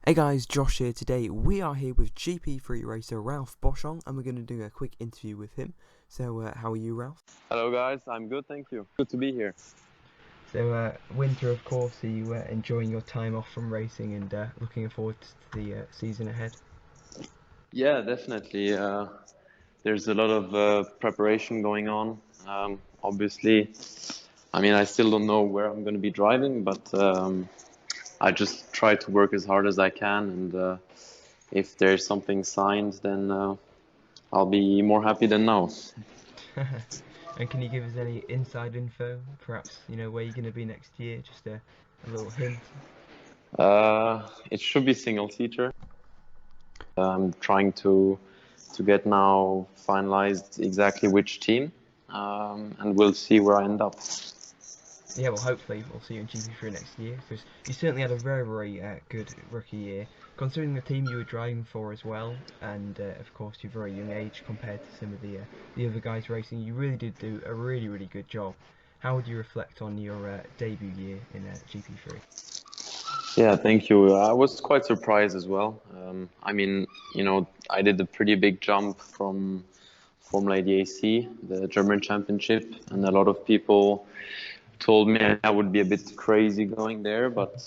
Hey guys, Josh here. Today we are here with GP3 racer Ralph Boschung, and we're going to do a quick interview with him. So how are you, Ralph? Hello guys, I'm good, thank you. Good to be here. So winter, of course, are you enjoying your time off from racing and looking forward to the season ahead? Yeah, definitely. There's a lot of preparation going on. Obviously, I still don't know where I'm going to be driving, but I just try to work as hard as I can. And if there's something signed, then I'll be more happy than now. And can you give us any inside info, perhaps, where you're going to be next year? Just a little hint. It should be single seater. I'm trying to get now finalized exactly which team, and we'll see where I end up. Yeah, well, hopefully we'll see you in GP3 next year, because you certainly had a very, very good rookie year, considering the team you were driving for as well, and of course your very young age compared to some of the other guys racing. You really did do a really, really good job. How would you reflect on your debut year in GP3? Yeah, thank you. I was quite surprised as well. I did a pretty big jump from Formula ADAC, the German championship, and a lot of people told me I would be a bit crazy going there, but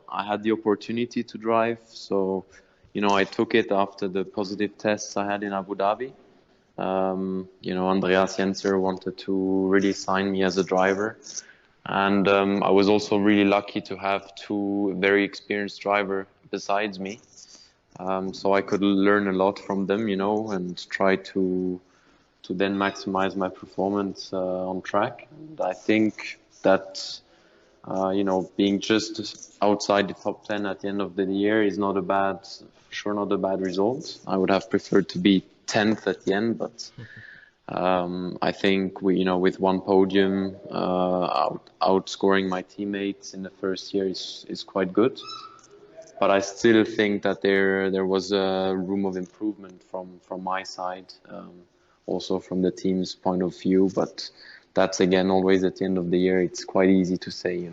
I had the opportunity to drive. So, I took it after the positive tests I had in Abu Dhabi. Andreas Jenser wanted to really sign me as a driver. And I was also really lucky to have two very experienced drivers besides me. So I could learn a lot from them, and try to then maximize my performance on track. And I think that, being just outside the top 10 at the end of the year is not not a bad result. I would have preferred to be 10th at the end, but I think with one podium, outscoring my teammates in the first year is quite good. But I still think that there was a room of improvement from my side, also from the team's point of view. But that's again always at the end of the year. It's quite easy to say.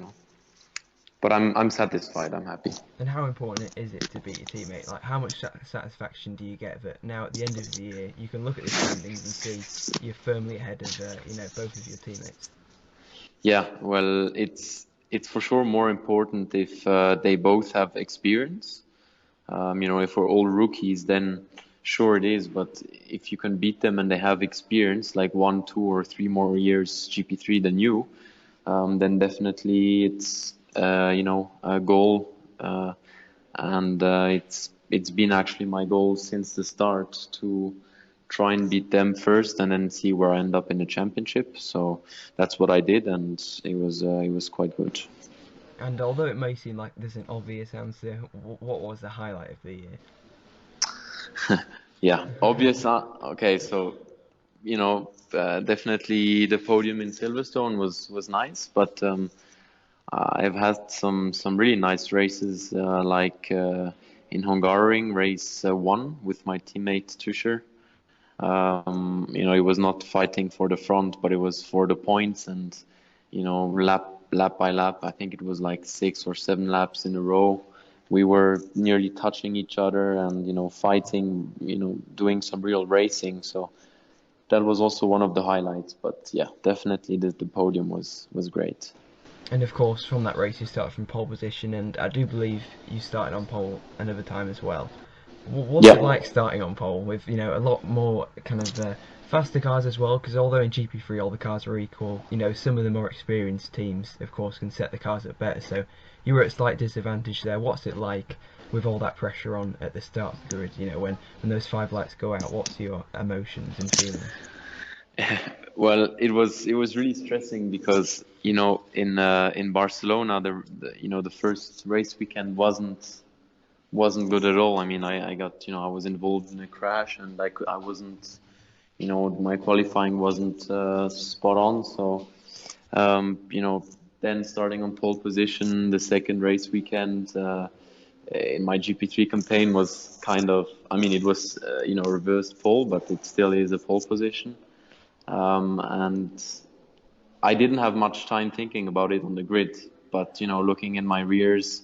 But I'm satisfied. I'm happy. And how important is it to beat your teammate? Like, how much satisfaction do you get that now at the end of the year you can look at the standings and see you're firmly ahead of both of your teammates? Yeah, well, it's for sure more important if they both have experience. If we're all rookies, then sure it is. But if you can beat them and they have experience, like 1, 2, or 3 more years GP3 than you, then definitely it's a goal. And it's been actually my goal since the start to try and beat them first and then see where I end up in the championship. So that's what I did, and it was quite good. And although it may seem like there's an obvious answer, what was the highlight of the year? Yeah, obvious. Okay, so definitely the podium in Silverstone was nice, but I've had some really nice races, like in Hungaroring, race 1 with my teammate Tusher. It was not fighting for the front, but it was for the points, and lap by lap, I think it was like 6 or 7 laps in a row. We were nearly touching each other and fighting, doing some real racing. So that was also one of the highlights. But yeah, definitely the podium was great. And of course, from that race, you started from pole position, and I do believe you started on pole another time as well. What's it Yeah. like starting on pole with a lot more kind of faster cars as well? Because although in GP3 all the cars are equal, some of the more experienced teams, of course, can set the cars up better. So you were at a slight disadvantage there. What's it like with all that pressure on at the start of the grid? When those 5 lights go out, what's your emotions and feelings? Well, it was really stressing because in Barcelona the first race weekend wasn't good at all. I got I was involved in a crash, and I wasn't my qualifying wasn't spot on. So then starting on pole position the second race weekend in my GP3 campaign was kind of, it was reversed pole, but it still is a pole position. And I didn't have much time thinking about it on the grid, but looking in my rears,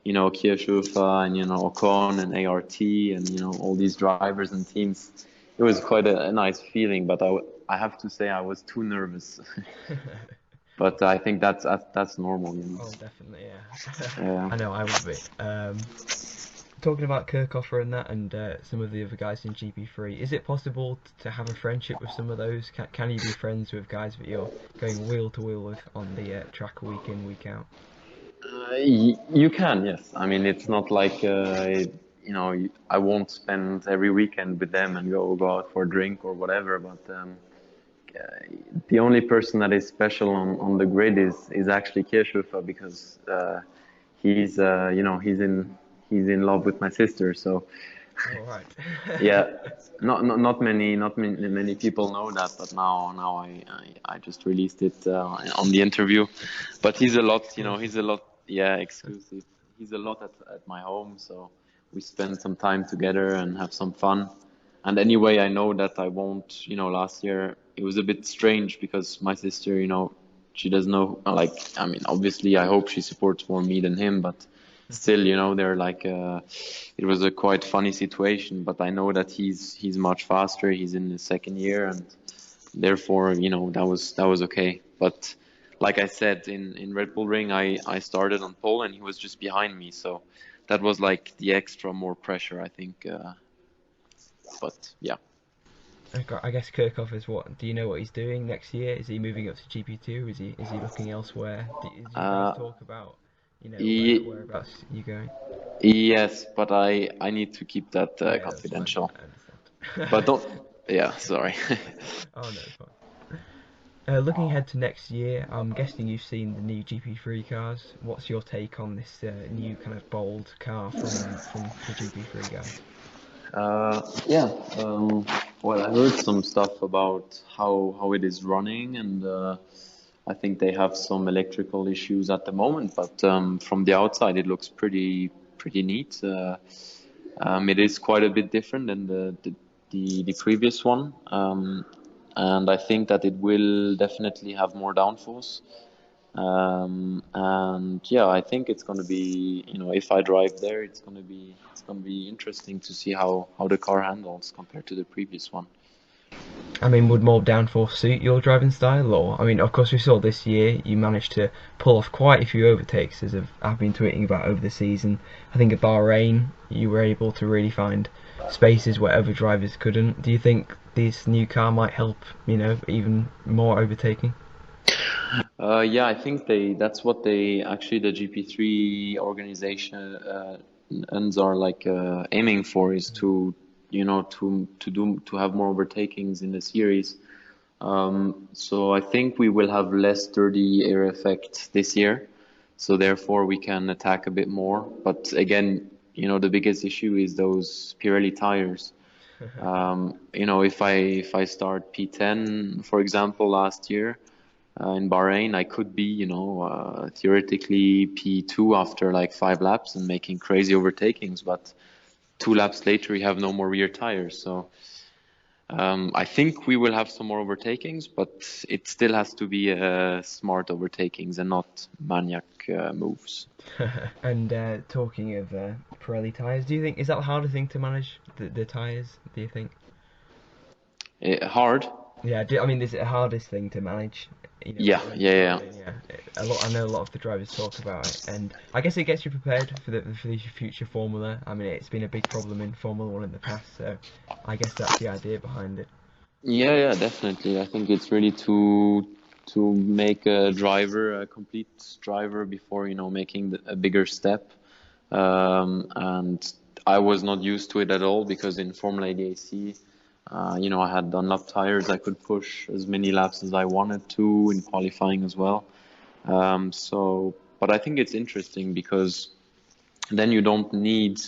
Kirchhofer and Ocon and ART and all these drivers and teams. It was quite a nice feeling, but I have to say I was too nervous. But I think that's normal. Oh, definitely, yeah. Yeah. I know I would be. Talking about Kirchhofer and that, and some of the other guys in GP3, is it possible to have a friendship with some of those? Can you be friends with guys that you're going wheel to wheel with on the track week in, week out? You can, yes. I mean, it's not like I won't spend every weekend with them and go out for a drink or whatever. But the only person that is special on the grid is actually Kirchhofer, because he's he's in love with my sister. So All right. yeah, not many people know that, but now I just released it on the interview. But he's a lot, he's a lot, yeah, exclusive. He's a lot at my home, so we spend some time together and have some fun. And anyway, I know that I won't, last year it was a bit strange because my sister, she doesn't know, like, I mean, obviously I hope she supports more me than him, but still, they're like, it was a quite funny situation, but I know that he's much faster. He's in the second year, and therefore, that was okay. But like I said, in Red Bull Ring, I started on pole and he was just behind me, so that was like the extra more pressure, I think. But yeah. I guess Kirchhoff is what? Do you know what he's doing next year? Is he moving up to GP2? Is he looking elsewhere? Do you guys talk about, whereabouts you going? Yes, but I need to keep that Oh, yeah, confidential. that's fine. I But understand. don't. Yeah, sorry. Oh no, it's fine. Looking ahead to next year, I'm guessing you've seen the new GP3 cars. What's your take on this new kind of bold car from the GP3 guys? Yeah. Well, I heard some stuff about how it is running, and I think they have some electrical issues at the moment. But from the outside, it looks pretty neat. It is quite a bit different than the previous one, and I think that it will definitely have more downforce. And yeah, I think it's going to be, if I drive there, it's going to be interesting to see how the car handles compared to the previous one. I mean, would more downforce suit your driving style? Or, I mean, of course, we saw this year you managed to pull off quite a few overtakes, as I've been tweeting about over the season. I think at Bahrain, you were able to really find spaces where other drivers couldn't. Do you think this new car might help, even more overtaking? Yeah, I think that's what they actually the GP3 organization ends are like aiming for, is to to have more overtakings in the series. So I think we will have less dirty air effect this year, so therefore we can attack a bit more. But again, the biggest issue is those Pirelli tires. If I start P10, for example, last year in Bahrain, I could be, theoretically P2 after like 5 laps and making crazy overtakings, but 2 laps later you have no more rear tires. So I think we will have some more overtakings, but it still has to be smart overtakings and not maniac moves. And talking of Pirelli tyres, do you think is that the harder thing to manage the tyres? Do you think? Hard. Yeah, I mean, is it the hardest thing to manage? Yeah, When you're yeah, driving, yeah. I know a lot of the drivers talk about it, and I guess it gets you prepared for the future Formula. I mean, it's been a big problem in Formula One in the past, so I guess that's the idea behind it. yeah, definitely. I think it's really to make a driver a complete driver before making a bigger step. And I was not used to it at all, because in Formula ADAC, I had Dunlop tires. I could push as many laps as I wanted to in qualifying as well. But I think it's interesting because then you don't need,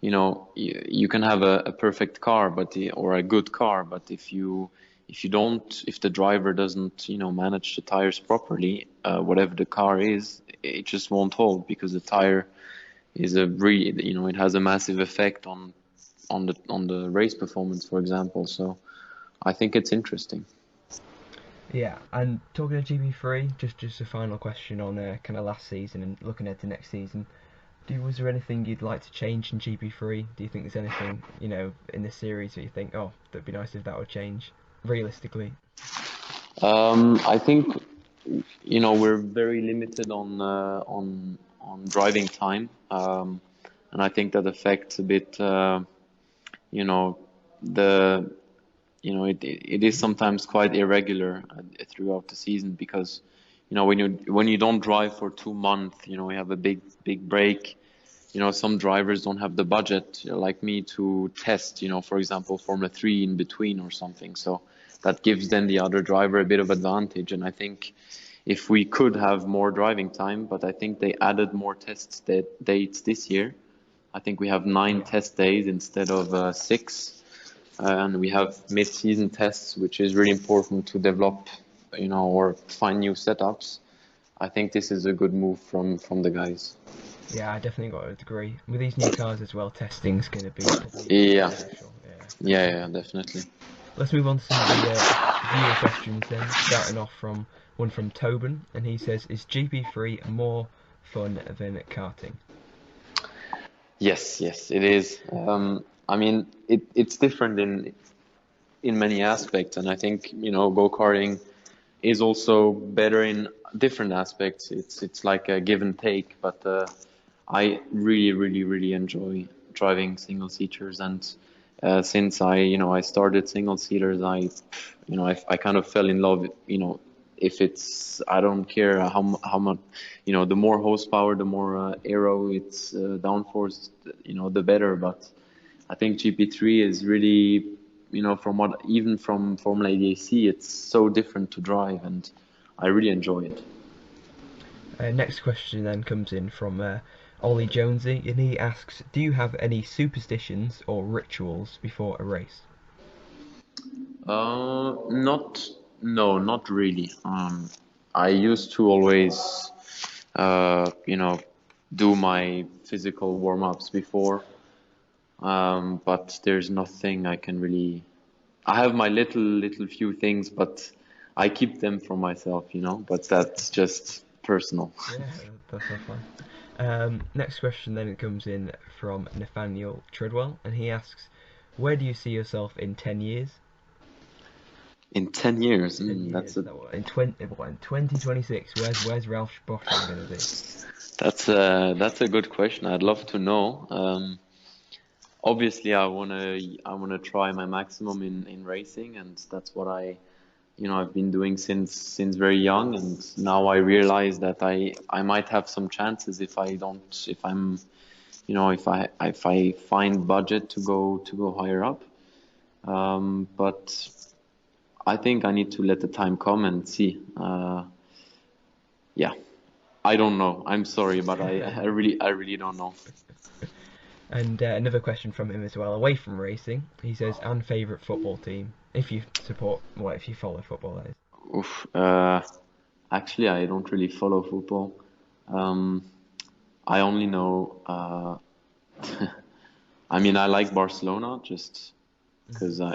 you can have a perfect car, or a good car, but if the driver doesn't, manage the tires properly, whatever the car is, it just won't hold, because the tire is it has a massive effect on the race performance, for example. So I think it's interesting. Yeah, and talking of GB3, just a final question on kind of last season and looking ahead to next season. Was there anything you'd like to change in GP3? Do you think there's anything, in the series that you think, oh, that'd be nice if that would change, realistically? I think, we're very limited on driving time, and I think that affects a bit, the it is sometimes quite irregular throughout the season because when you don't drive for 2 months, we have a big break. Some drivers don't have the budget like me to test, for example, Formula 3 in between or something. So that gives then the other driver a bit of advantage. And I think if we could have more driving time, but I think they added more dates this year. I think we have 9 test days instead of 6. And we have mid-season tests, which is really important to develop, or find new setups. I think this is a good move from the guys. Yeah, I definitely got to agree. With these new cars as well, testing's going to be Yeah. crucial. Yeah, definitely. Let's move on to some of the viewer questions then, starting off from one from Tobin, and he says, is GP3 more fun than karting? Yes, it is. I mean, it's different in many aspects, and I think go-karting is also better in different aspects. It's like a give and take, but I really enjoy driving single-seaters, and since I started single-seaters, I kind of fell in love. If it's, I don't care how much, the more horsepower, the more aero, it's downforce, the better. But I think GP3 is really, even from Formula ADAC, it's so different to drive, and I really enjoy it. Next question then comes in from Ollie Jonesy, and he asks, do you have any superstitions or rituals before a race? Not really. I used to always, do my physical warm-ups before, but there's nothing I can really. I have my little few things, but I keep them for myself, But that's just personal. Yeah, that's not fine. Next question then comes in from Nathaniel Treadwell, and he asks, where do you see yourself in 10 years? In 10 years? 10 years. In 2026, where's Ralph Boschung going to be? That's a good question. I'd love to know. Obviously, I wanna try my maximum in racing, and that's what I've been doing since very young. And now I realize that I might have some chances if I find budget to go higher up. But I think I need to let the time come and see. Yeah, I don't know. I'm sorry, but I really don't know. And another question from him as well, away from racing, he says, and favourite football team, if you follow football, that is. Oof, actually, I don't really follow football. I only know, I mean, I like Barcelona just because I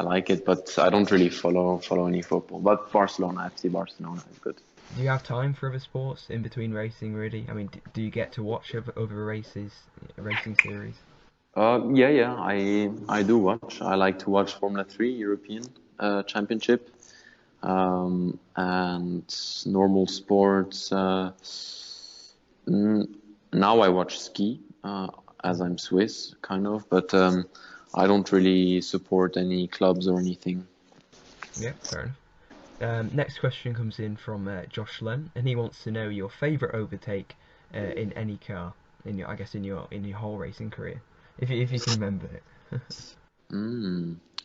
like it, but I don't really follow any football. But Barcelona, FC Barcelona is good. Do you have time for other sports in between racing, really? I mean, do you get to watch other racing series? Yeah, I do watch. I like to watch Formula 3 European Championship, and normal sports. Now I watch ski, as I'm Swiss, kind of, but I don't really support any clubs or anything. Yeah, fair enough. Next question comes in from Josh Len, and he wants to know your favourite overtake in any car in your whole racing career, if you can remember it.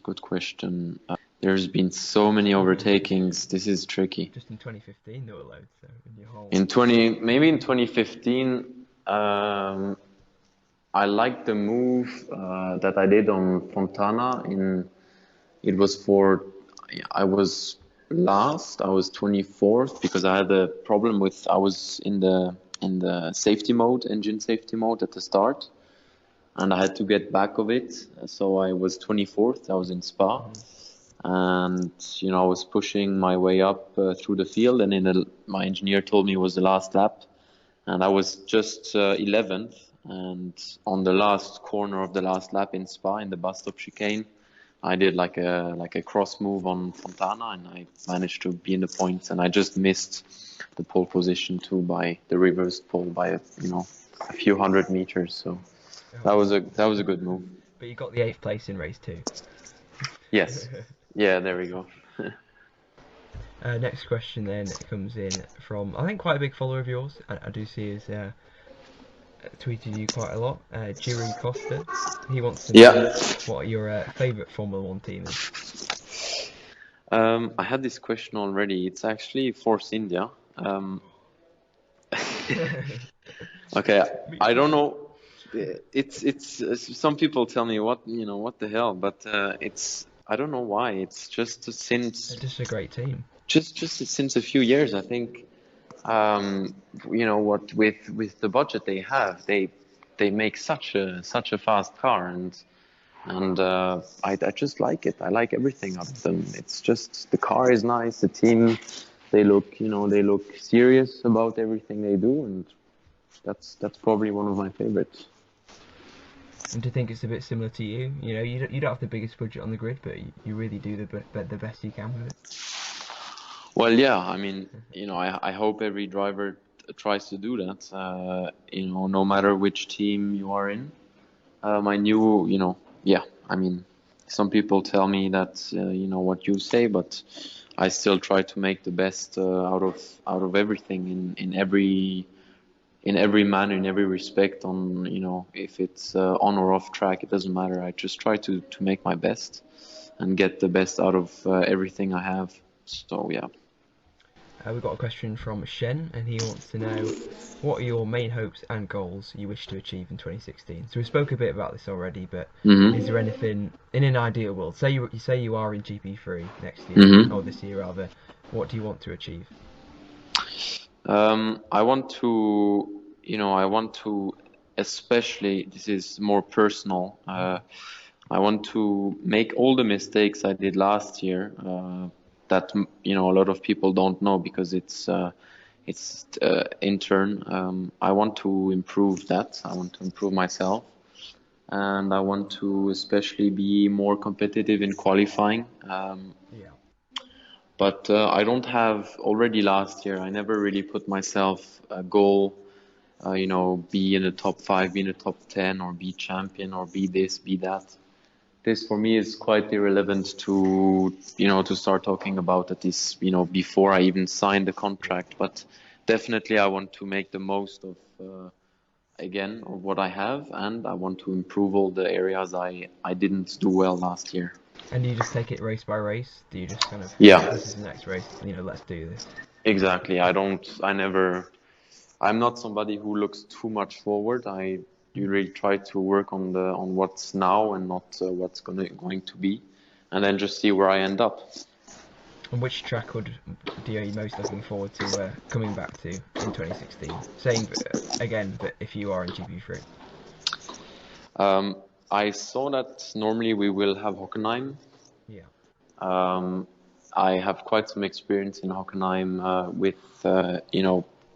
Good question. There's been so many overtakings. This is tricky. Just in 2015, there were loads. So in your whole. Maybe in 2015, I liked the move that I did on Fontana. It was I was last. I was 24th because I had a problem with. I was in the safety mode, engine safety mode at the start, and I had to get back of it. So I was 24th. I was in Spa, and I was pushing my way up through the field, and my engineer told me it was the last lap, and I was just 11th. And on the last corner of the last lap in Spa, in the bus stop chicane, I did like a cross move on Fontana, and I managed to be in the points. And I just missed the pole position too by the reverse pole by a few hundred meters. So that was a good move. But you got the 8th place in race 2. Yes. Yeah, there we go. Next question then comes in from, I think, quite a big follower of yours. I do see he's tweeted you quite a lot. Jiri Costa. He wants to know what your favourite Formula 1 team is. I had this question already. It's actually Force India. Okay, I don't know. It's some people tell me what the hell, but I don't know why. It's just since They're just a great team. Just since a few years, I think. What with the budget they have, they make such a fast car, and I just like it. I like everything of them. It's just the car is nice, the team, they look serious about everything they do, and that's probably one of my favorites. And do you think it's a bit similar to you? You don't have the biggest budget on the grid, but you really do the best you can with it. Well, yeah, I mean, I hope every driver tries to do that, no matter which team you are in. I mean, some people tell me that, what you say, but I still try to make the best out of everything in every manner, in every respect. If it's on or off track, it doesn't matter. I just try to make my best and get the best out of everything I have. So yeah. We've got a question from Shen, and he wants to know, what are your main hopes and goals you wish to achieve in 2016? So we spoke a bit about this already, but is there anything in an ideal world? Say you are in GP3 next year, or this year rather. What do you want to achieve? I want to, especially, this is more personal. I want to make all the mistakes I did last year. That a lot of people don't know because it's intern. I want to improve that. I want to improve myself, and I want to especially be more competitive in qualifying. But I don't have, already last year, I never really put myself a goal, be in the top 5, be in the top 10, or be champion, or be this, be that. This for me is quite irrelevant to start talking about it is, before I even sign the contract. But definitely I want to make the most of what I have, and I want to improve all the areas I didn't do well last year. And do you just take it race by race? Do you just kind of, this is the next race, let's do this? Exactly. I'm not somebody who looks too much forward. You really try to work on what's now and not what's going to be, and then just see where I end up. And which track are you most looking forward to coming back to in 2016? Saying again that if you are in GP3. I saw that normally we will have Hockenheim. Yeah. I have quite some experience in Hockenheim with Formula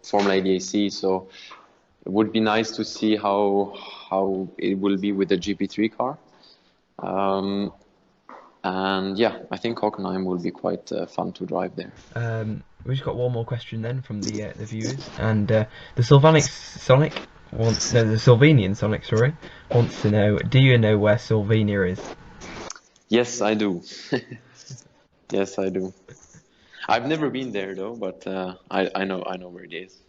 ADAC, so it would be nice to see how it will be with the GP3 car. And yeah, I think Hockenheim will be quite fun to drive there. We've just got one more question then from the viewers, and the Slovenian Sonic wants to know, do you know where Slovenia is? Yes, I do. Yes, I do. I've never been there though, but I know where it is.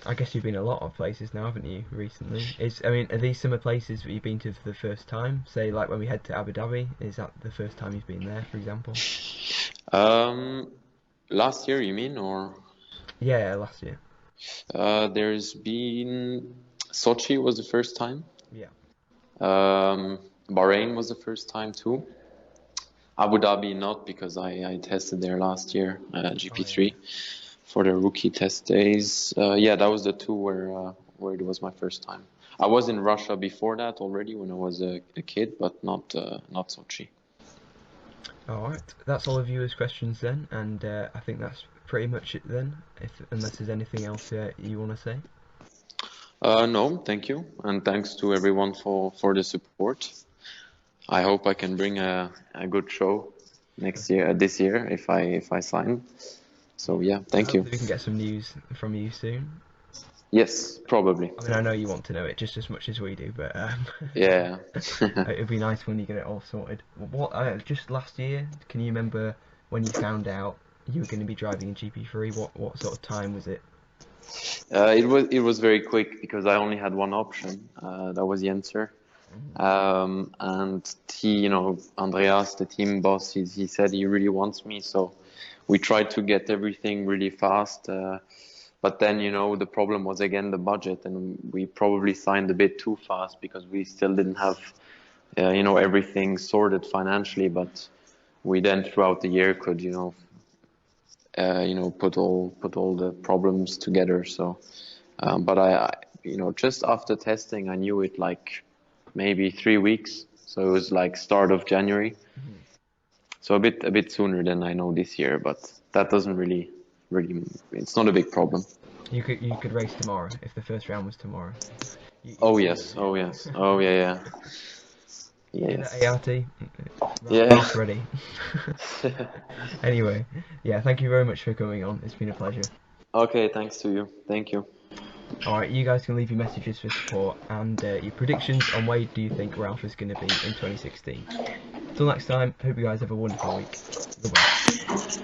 I guess you've been a lot of places now, haven't you, recently? Are these some of the places that you've been to for the first time? Say, like when we head to Abu Dhabi, is that the first time you've been there, for example? Last year, you mean, or? Yeah, last year. There's been Sochi was the first time. Yeah. Bahrain was the first time too. Abu Dhabi not, because I tested there last year, GP3. For the rookie test days. That was the two where it was my first time. I was in Russia before that already when I was a kid, but not Sochi. Alright, that's all the viewers' questions then, and I think that's pretty much it then, unless there's anything else you want to say. No, thank you, and thanks to everyone for the support. I hope I can bring a good show next year, this year, if I sign. So yeah, thank you. Hopefully we can get some news from you soon. Yes, probably. I mean, I know you want to know it just as much as we do, but Yeah. it'd be nice when you get it all sorted. What just last year? Can you remember when you found out you were going to be driving in GP3? What sort of time was it? It was very quick because I only had one option. That was Yenser. And Andreas, the team boss, he said he really wants me. So we tried to get everything really fast. But then, the problem was again the budget, and we probably signed a bit too fast because we still didn't have, everything sorted financially. But we then throughout the year could, put all the problems together. So, but just after testing, I knew it like maybe 3 weeks. So it was like start of January. So a bit sooner than I know this year, but that doesn't really, it's not a big problem. You could race tomorrow if the first round was tomorrow. Oh yes, oh yes, oh yeah, yeah. In the Yes. ART, Yeah. Ralph's ready. Anyway, yeah, thank you very much for coming on. It's been a pleasure. Okay, thanks to you. Thank you. Alright, you guys can leave your messages for support and your predictions on where do you think Ralph is going to be in 2016. Until next time, hope you guys have a wonderful week. Goodbye.